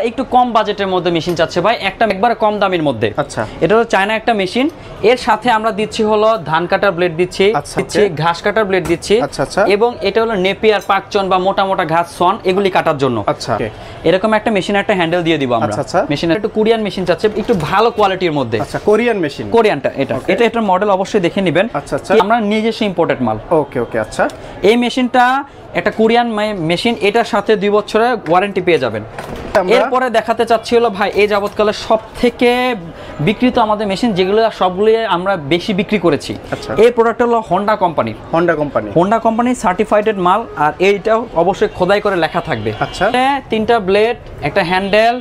একটু কম বাজেটের মধ্যে মেশিন চাচ্ছে ভাই, একটা একবারে কম দামের মধ্যে। আচ্ছা, এটা হলো চায়না একটা মেশিন, এর সাথে আমরা দিচ্ছি হলো ধান কাটার ব্লেড দিচ্ছি, ঘাস কাটার ব্লেড দিচ্ছি, এবং এটা হলো নেপিয়ার পাকচন বা মোটা মোটা ঘাস সন এগুলি কাটার জন্য। আচ্ছা, এরকম একটা মেশিন একটা হ্যান্ডেল দিয়ে দিব আমরা। মেশিন একটু কোরিয়ান মেশিন চাচ্ছে, একটু ভালো কোয়ালিটির মধ্যে। আচ্ছা, কোরিয়ান মেশিন, কোরিয়ানটা এটার মডেল অবশ্যই দেখে নেবেন। আচ্ছা, আমরা নিজস্ব ইম্পোর্টেড মাল। ওকে ওকে। আচ্ছা, এই মেশিনটা একটা কোরিয়ান মেশিন, এটার সাথে 2 বছরের ওয়ারেন্টি পেয়ে যাবেন। এরপরে দেখাতে চাচ্ছি হলো ভাই এই যাবতকালে সব থেকে বিক্রিত আমাদের মেশিন যেগুলো সবগুলো আমরা বেশি বিক্রি করেছি। এই প্রোডাক্ট হলো হোন্ডা কোম্পানির সার্টিফাইডেড মাল, আর এইটাও অবশ্যই খোদাই করে লেখা থাকবে। আচ্ছা, 3টা ব্লেড, একটা হ্যান্ডেল,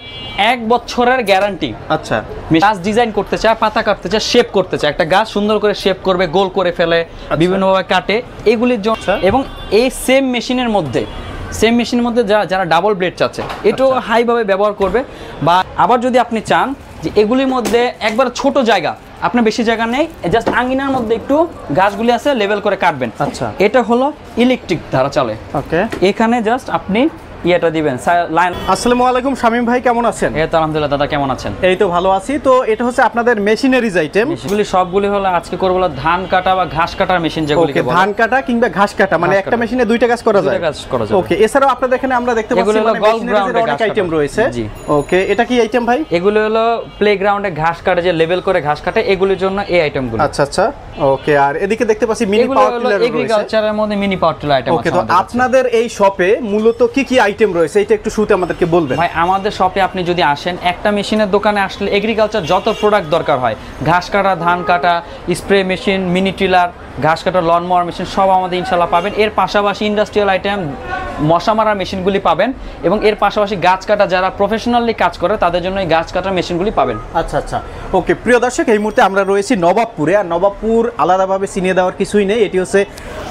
1 বছরের গ্যারান্টি। আচ্ছা, গাছ ডিজাইন করতে চায়, পাতা কাটতে চায়, শেপ করতে চায়, একটা গাছ সুন্দর করে শেপ করবে, গোল করে ফেলে, বিভিন্নভাবে কাটে, এগুলির জন্য। এবং এই সেম মেশিনের মধ্যে যারা ডাবল ব্লেড চাচ্ছে এটাও হাইভাবে ব্যবহার করবে। বা আবার যদি আপনি চান যে এগুলির মধ্যে একবার ছোট জায়গা, আপনার বেশি জায়গা নেই, জাস্ট আঙ্গিনার মধ্যে একটু গাছগুলি আছে লেভেল করে কাটবেন। আচ্ছা, এটা হলো ইলেকট্রিক দ্বারা চলে। ওকে, এখানে জাস্ট আপনি ইয়েটা দিবেন লাইন। আসসালামু আলাইকুম শামীম ভাই, কেমন আছেন? এই তো আলহামদুলিল্লাহ দাদা, কেমন আছেন? এই তো ভালো আছি। তো এটা হচ্ছে আপনাদের মেশিনারিজ আইটেম, সবগুলি হলো আজকে করব হলো ধান কাটা বা ঘাস কাটার মেশিন, যেগুলিকে বলে ধান কাটা কিংবা ঘাস কাটা, মানে একটা মেশিনে দুইটা কাজ করা যায়। ওকে, এছাড়াও আপনাদের এখানে আমরা দেখতে পাচ্ছি মানে মেশিনারিজের অনেক আইটেম রয়েছে। ওকে, এটা কি আইটেম ভাই? এগুলো হলো প্লেগ্রাউন্ডে ঘাস কাটে, যে লেভেল করে ঘাস কাটে, এগুলোর জন্য এই আইটেমগুলো। আচ্ছা আচ্ছা, ওকে। আর এদিকে দেখতে পাচ্ছি মিনি পাওয়ার টিলার রয়েছে, এগ্রিকালচারের মধ্যে মিনি পাওয়ার টিলার আইটেম আছে। ওকে, তো আপনাদের এই শপে মূলত কি কি আইটেম রয়েছে এটা একটু শুরুতে আমাদেরকে বলবেন ভাই। আমাদের শপে আপনি যদি আসেন, একটা মেশিনের দোকানে আসলে এগ্রিকালচার যত প্রোডাক্ট দরকার হয়, ঘাস কাটা, ধান কাটা, স্প্রে মেশিন, মিনি টিলার, ঘাস কাটা, লন মোয়ার মেশিন, সব আমাদের ইনশাল্লাহ পাবেন। এর পাশাপাশি ইন্ডাস্ট্রিয়াল আইটেম, মশা মারার মেশিনগুলি পাবেন, এবং এর পাশাপাশি গাছ কাটা যারা প্রফেশনালি কাজ করে তাদের জন্য এই গাছ কাটার মেশিনগুলি পাবেন। আচ্ছা আচ্ছা, ওকে। প্রিয় দর্শক, এই মুহূর্তে আমরা রয়েছি নবাবপুরে। আর নবাবপুর আলাদাভাবে চিনিয়ে দেওয়ার কিছুই নেই, এটি হচ্ছে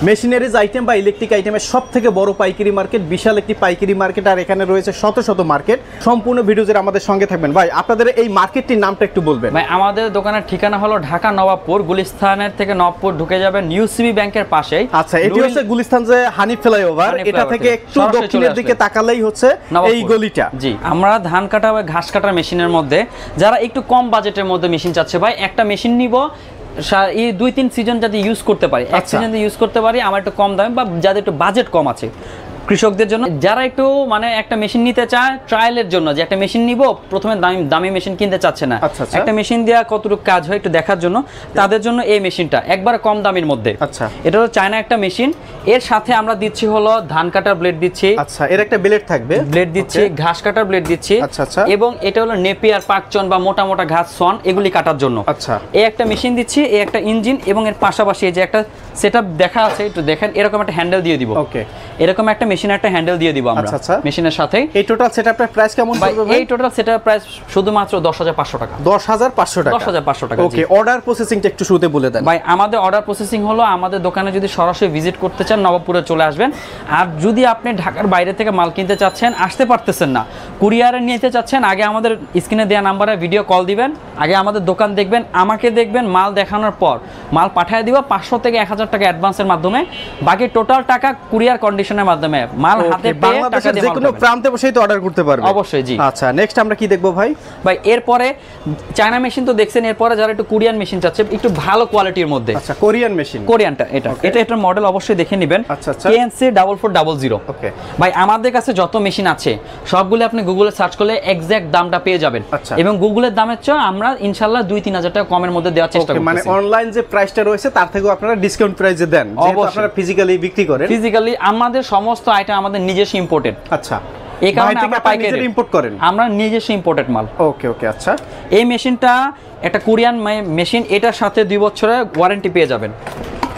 মেশিনারিজ আইটেম বা ইলেকট্রিক আইটেমের সব থেকে বড় পাইকারি মার্কেট, বিশাল একটি পাইকারি মার্কেট। আর এখানে রয়েছে শত শত মার্কেট। সম্পূর্ণ ভিডিও জুড়ে আমাদের সঙ্গে থাকবেন। ভাই, আপনাদের এই মার্কেটটির নামটা একটু বলবেন। ভাই, আমাদের দোকানের ঠিকানা হলো ঢাকা নবাবপুর, গুলিস্তানের থেকে নবাবপুর ঢুকে যাবেন ইউসিবি ব্যাংকের পাশেই। আচ্ছা, এটি হচ্ছে গুলিস্তান যে হানিফ ফ্লাইওভার, এটা থেকে একটু দক্ষিণের দিকে তাকালেই হচ্ছে এই গলিটা। জি, আমরা ধান কাটা বা ঘাস কাটার মেশিনের মধ্যে যারা একটু কম বাজেটের মধ্যে মেশিন চাচ্ছে, ভাই একটা মেশিন নিব এই 2-3 সিজন যাতে ইউজ করতে পারি, এক সিজন ইউজ করতে পারি, আমার একটু কম দামে, বা যাদের একটু বাজেট কম আছে, কৃষকদের জন্য, যারা একটু মানে একটা মেশিন নিতে চায় ট্রায়ালের জন্য, যে একটা মেশিন নিব, প্রথমে দামি মেশিন কিনতে চাচ্ছে না, একটা মেশিন দেওয়া কতটুকু কাজ হয় একটু দেখার জন্য, তাদের জন্য এই মেশিনটা একবার কম দামের মধ্যে। আচ্ছা, এটা হলো চায়না একটা মেশিন, এর সাথে আমরা দিচ্ছি হলো ধান কাটার ব্লেড দিচ্ছি। আচ্ছা, এর একটা ব্লেড থাকবে, ব্লেড দিচ্ছি, ঘাস কাটার ব্লেড দিচ্ছি। আচ্ছা আচ্ছা, এবং এটা হলো নেপিয়ার পাকচন বা মোটা মোটা ঘাস সন এগুলি কাটার জন্য। আচ্ছা, এই একটা মেশিন দিচ্ছি, এই একটা ইঞ্জিন, এবং এর পাশাপাশি এই যে একটা সেটআপ দেখা আছে, একটু দেখেন, এরকম একটা হ্যান্ডেল দিয়ে দিব। ওকে, এরকম একটা মেশিন একটা হ্যান্ডেল দিয়ে দিব আমরা মেশিনের সাথে। এই টোটাল সেটআপের প্রাইস কেমন পড়বে ভাই? এই টোটাল সেটআপ প্রাইস শুধুমাত্র 10,500 টাকা। 10,500 টাকা? 10,500 টাকা। ওকে, অর্ডার প্রসেসিংটা একটু শুরুতে বলে দেন ভাই। আমাদের অর্ডার প্রসেসিং হলো, আমাদের দোকানে যদি সরাসরি ভিজিট করতে চান নবাবপুরে চলে আসবেন। আর যদি আপনি ঢাকার বাইরে থেকে মাল কিনতে চাচ্ছেন, আসতে পারতেছেন না, কুরিয়ারে নিতে চাচ্ছেন, আগে আমাদের স্ক্রিনে দেওয়া নাম্বারে ভিডিও কল দিবেন, আগে আমাদের দোকান দেখবেন, আমাকে দেখবেন, মাল দেখানোর পর মাল পাঠিয়ে দিব 500 থেকে 1000 টাকা অ্যাডভান্সের মাধ্যমে, বাকি টোটাল টাকা কুরিয়ার কন্ডিশনের মাধ্যমে মাল হাতে পেয়ে বাংলাদেশের যে কোনো প্রান্তে বসেই তো অর্ডার করতে পারবে। অবশ্যই, জি। আচ্ছা, নেক্সট আমরা কি দেখবো ভাই? ভাই, এরপরে চায়না মেশিন তো দেখছেন, এরপরে যারা একটু কোরিয়ান মেশিন চাচ্ছে একটু ভালো কোয়ালিটির মধ্যে। আচ্ছা, কোরিয়ান মেশিন, কোরিয়ানটা এটার মডেল অবশ্যই দেখে নেবেন। আচ্ছা আচ্ছা, KNC 4400। ওকে ভাই, আমাদের কাছে যত মেশিন আছে সবগুলো আপনি গুগলে সার্চ করলে এক্সাক্ট দামটা পেয়ে যাবেন। এবং গুগলের দামের চেয়ে আমরা ইনশাআল্লাহ 2-3 হাজার টাকা কমের মধ্যে দেওয়ার চেষ্টা করছি। মানে অনলাইন যে প্রাইসটা রয়েছে তার থেকেও আপনারা ডিসকাউন্ট প্রাইসে দেন, যেহেতু আপনারা ফিজিক্যালি বিক্রি করেন। ফিজিক্যালি আমাদের সমস্ত আইটেম আমাদের নিজস্ব ইম্পোর্টেড। আচ্ছা, এই কারণে আমরা পাইকারি ইম্পোর্ট করেন, আমরা নিজস্ব ইম্পোর্টেড মাল। ওকে ওকে। আচ্ছা, এই মেশিনটা একটা কোরিয়ান মেশিন, এটার সাথে 2 বছরের ওয়ারেন্টি পেয়ে যাবেন,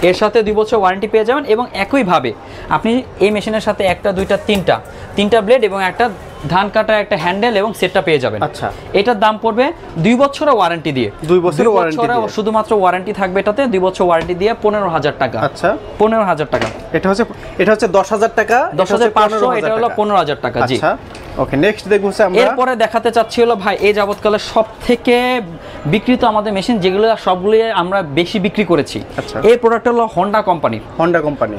এর সাথে 2 বছর ওয়ারেন্টি পেয়ে যাবেন। এবং একইভাবে আপনি এই মেশিনের সাথে একটা, দুইটা, তিনটা ব্লেড এবং একটা ধান কাটা, একটা হ্যান্ডেল এবং সেটটা পেয়ে যাবেন। আচ্ছা, এটার দাম পড়বে 2 বছরের ওয়ারেন্টি দিয়ে। 2 বছরের ওয়ারেন্টি, শুধুমাত্র ওয়ারেন্টি থাকবে এটাতে, 2 বছর ওয়ারেন্টি দিয়ে 15,000 টাকা। আচ্ছা, 15,000 টাকা। এটা হচ্ছে 10,000 টাকা, 10,500, এটা হলো 15,000 টাকা। জি। ওকে, নেক্সট দেখবো হচ্ছে আমরা এরপরে দেখাতে চাচ্ছি হলো ভাই এই যাবতকালে সবথেকে বিক্রিত আমাদের মেশিন যেগুলো সবগুলো আমরা বেশি বিক্রি করেছি। আচ্ছা। এই প্রোডাক্ট হলো হোন্ডা কোম্পানির,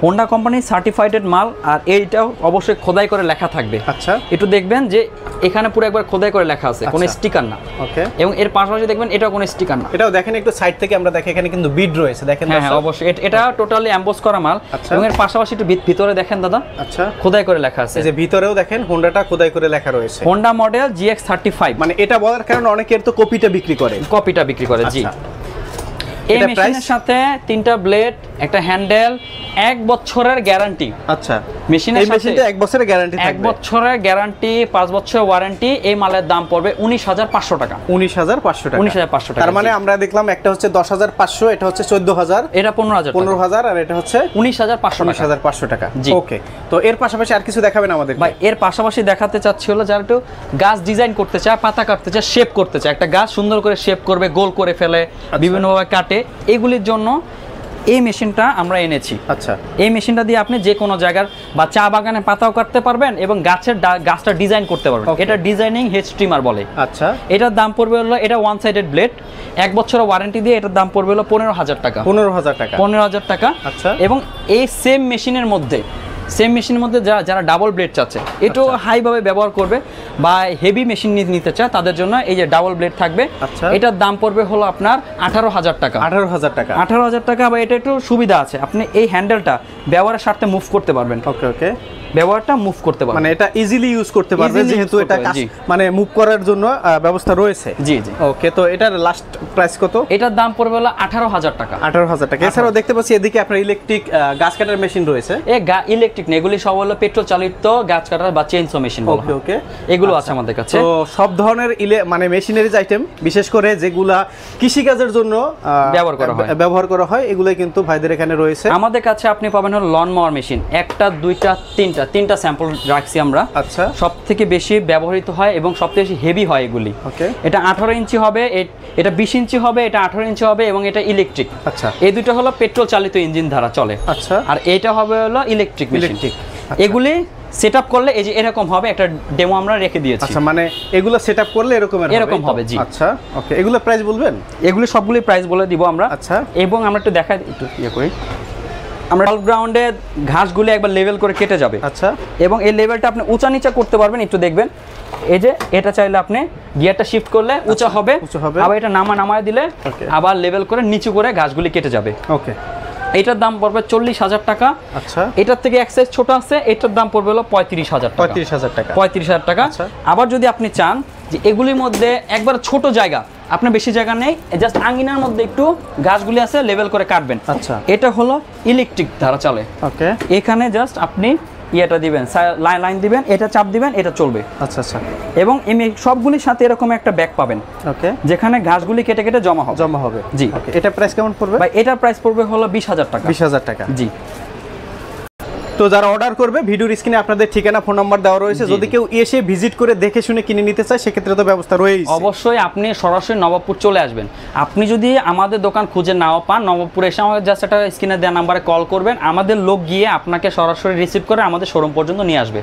হোন্ডা কোম্পানি সার্টিফাইডেড মাল, আর এইটাও অবশ্যই খোদাই করে লেখা থাকবে। আচ্ছা, একটু দেখবেন যে এখানে পুরো একবার খোদাই করে লেখা আছে, কোনো স্টিকার না। ওকে, এবং এর পাশাপাশি দেখবেন এটাও কোনো স্টিকার না। এটাও দেখেন একটু সাইড থেকে আমরা দেখি এখানে কিন্তু বিড রয়েছে, দেখেন। হ্যাঁ অবশ্যই, এটা টোটালি এমবোস করা মাল। এবং এর পাশাপাশি একটু ভিতরে দেখেন দাদা, আচ্ছা, খোদাই করে লেখা আছে। এই যে ভিতরেও দেখেন হোন্ডাটা খোদাই করে লেখা রয়েছে, হোন্ডা মডেল GX35। মানে এটা বলার কারণে অনেকের তো কপিটা বিক্রি করে, জি। এই মেশিনের সাথে 3টা ব্লেড, একটা হ্যান্ডেল, 1 বছরের গ্যারান্টি। আচ্ছা, মেশিনের সাথে 1 বছরের গ্যারান্টি থাকবে, 1 বছরের গ্যারান্টি, 5 বছরের ওয়ারেন্টি। এই মালের দাম পড়বে 19,500 টাকা। 19,500 টাকা, 19,500 টাকা। তার মানে আমরা দেখলাম একটা হচ্ছে 10,500, এটা হচ্ছে 14,000, এটা 15,000, আর এটা হচ্ছে 19,500 টাকা। জি। ওকে, তো এর পাশাপাশি আর কিছু দেখাবেন আমাদের ভাই? এর পাশাপাশি দেখাতে চাচ্ছি হলো যারা একটু গাছ ডিজাইন করতে চায়, পাতা কাটতে চায়, শেপ করতে চায়, একটা গাছ সুন্দর করে শেপ করবে, গোল করে ফেলে, বিভিন্নভাবে কাটে, এগুলির জন্য এই মেশিনটা আমরা এনেছি। আচ্ছা, এই মেশিনটা দিয়ে আপনি যে কোনো জায়গার বা চা বাগানে পাতাও কাটতে পারবেন এবং গাছটা ডিজাইন করতে পারবেন। এটা ডিজাইনিং হেড স্ট্রিমার বলে। আচ্ছা, এটার দাম পড়বে হলো, এটা ওয়ান সাইডেড ব্লেড, 1 বছরের ওয়ারেন্টি দিয়ে এটার দাম পড়বে হলো 15,000 টাকা। 15,000 টাকা। আচ্ছা, এবং এই সেম মেশিনের মধ্যে যারা ডাবল ব্লেড চাচ্ছে, এটাও হাইভাবে ব্যবহার করবে বা হেভি মেশিন নিতে চায়, তাদের জন্য এই যে ডাবল ব্লেড থাকবে। আচ্ছা, এটার দাম পড়বে হলো আপনার 18,000 টাকা। 18,000 টাকা। বা এটা একটু সুবিধা আছে, আপনি এই হ্যান্ডেলটা ব্যবহারের স্বার্থে মুভ করতে পারবেন। ওকে, ব্যবহারটা মুভ করতে পারবেন, মানে এটা ইজিলি ইউজ করতে পারবে, যেহেতু এটা মানে মুভ করার জন্য ব্যবস্থা রয়েছে। জি। ওকে, তো এটার লাস্ট প্রাইস কত? এটার দাম পড়বে হলো 18,000 টাকা। 18,000 টাকা। এছাড়াও দেখতে পাচ্ছি এদিকে আপনার ইলেকট্রিক গাছ কাটার মেশিন রয়েছে। ইলেকট্রিক না, এগুলি সব হলো পেট্রোল চালিত গাছ কাটার বা চেইনসো মেশিন। ওকে, এগুলো আছে আমাদের কাছে। তো সব ধরনের মানে মেশিনারিজ আইটেম, বিশেষ করে যেগুলা কৃষিকাজের জন্য ব্যবহার করা হয়, এগুলাই কিন্তু ভাইদের এখানে রয়েছে। আমাদের কাছে আপনি পাবেন হলো লন মাওয়ার মেশিন, 1টা 2টা 3টা স্যাম্পল রাখছি আমরা। আচ্ছা, সবথেকে বেশি ব্যবহৃত হয় এবং সবথেকে বেশি হেভি হয় এগুলি। ওকে, এটা 18 ইঞ্চি হবে, এটা 20 ইঞ্চি হবে, এটা 18 ইঞ্চি হবে এবং এটা ইলেকট্রিক। আচ্ছা, এই দুটো হলো পেট্রোল চালিত ইঞ্জিন দ্বারা চলে। আচ্ছা, আর এটা হবে হলো ইলেকট্রিক। এগুলি সেটআপ করলে এই যে এরকম হবে, একটা ডেমো আমরা রেখে দিয়েছি। আচ্ছা, মানে এগুলো সেটআপ করলে এরকম হবে। জি। আচ্ছা, ওকে, এগুলো প্রাইস বলবেন? এগুলি সবগুলি প্রাইস বলে দিব আমরা। আচ্ছা, এবং আমরা একটু দেখাই, একটু করি, আমরা গল্ফ গ্রাউন্ডে ঘাসগুলি একবার লেভেল করে কেটে যাবে। আচ্ছা, এবং এই লেভেলটা আপনি উঁচা নিচা করতে পারবেন। একটু দেখবেন, এই যে এটা চাইলে আপনি গিয়ারটা শিফট করলে উঁচা হবে, আবার এটা নামায় দিলে আবার লেভেল করে নিচু করে ঘাসগুলি কেটে যাবে। ওকে, এটার দাম পড়বে 40,000 টাকা। আচ্ছা, এটার থেকে এক সাইজ ছোট আছে, এটার দাম পড়বে হলো 35,000 টাকা। 35,000 টাকা। আবার যদি আপনি চান যে এগুলির মধ্যে একবার ছোট জায়গা, আপনার বেশি জায়গা নেই, জাস্ট আঙ্গিনার মধ্যে একটু গাছগুলি আছে, লেভেল করে কাটবেন। আচ্ছা, এটা হলো ইলেকট্রিক ধারা চলে। ওকে, এখানে জাস্ট আপনি ইয়েটা দিবেন, লাইন দিবেন, এটা চাপ দিবেন, এটা চলবে। আচ্ছা, আচ্ছা। এবং সবগুলির সাথে এরকম একটা ব্যাগ পাবেন, ওকে, যেখানে ঘাসগুলি কেটে কেটে জমা হবে। জি। ওকে, এটা প্রাইস কেমন পড়বে? ভাই এটার প্রাইস পড়বে হলো 20,000 টাকা। 20,000 টাকা। জি। তো যারা অর্ডার করবে, ভিডিওর স্ক্রিনে আপনাদের ঠিকানা, ফোন নাম্বার দেওয়া রয়েছে। যদি কেউ এসে ভিজিট করে দেখে শুনে কিনে নিতে চায়, সেক্ষেত্রে তো ব্যবস্থা রয়েছে। অবশ্যই আপনি সরাসরি নবাবপুর চলে আসবেন। আপনি যদি আমাদের দোকান খুঁজে নাও পান, নবাবপুরে এসে আমাদের জাস্ট একটা স্ক্রিনে দেওয়া নাম্বারে কল করবেন, আমাদের লোক গিয়ে আপনাকে সরাসরি রিসিভ করে আমাদের শোরুম পর্যন্ত নিয়ে আসবে।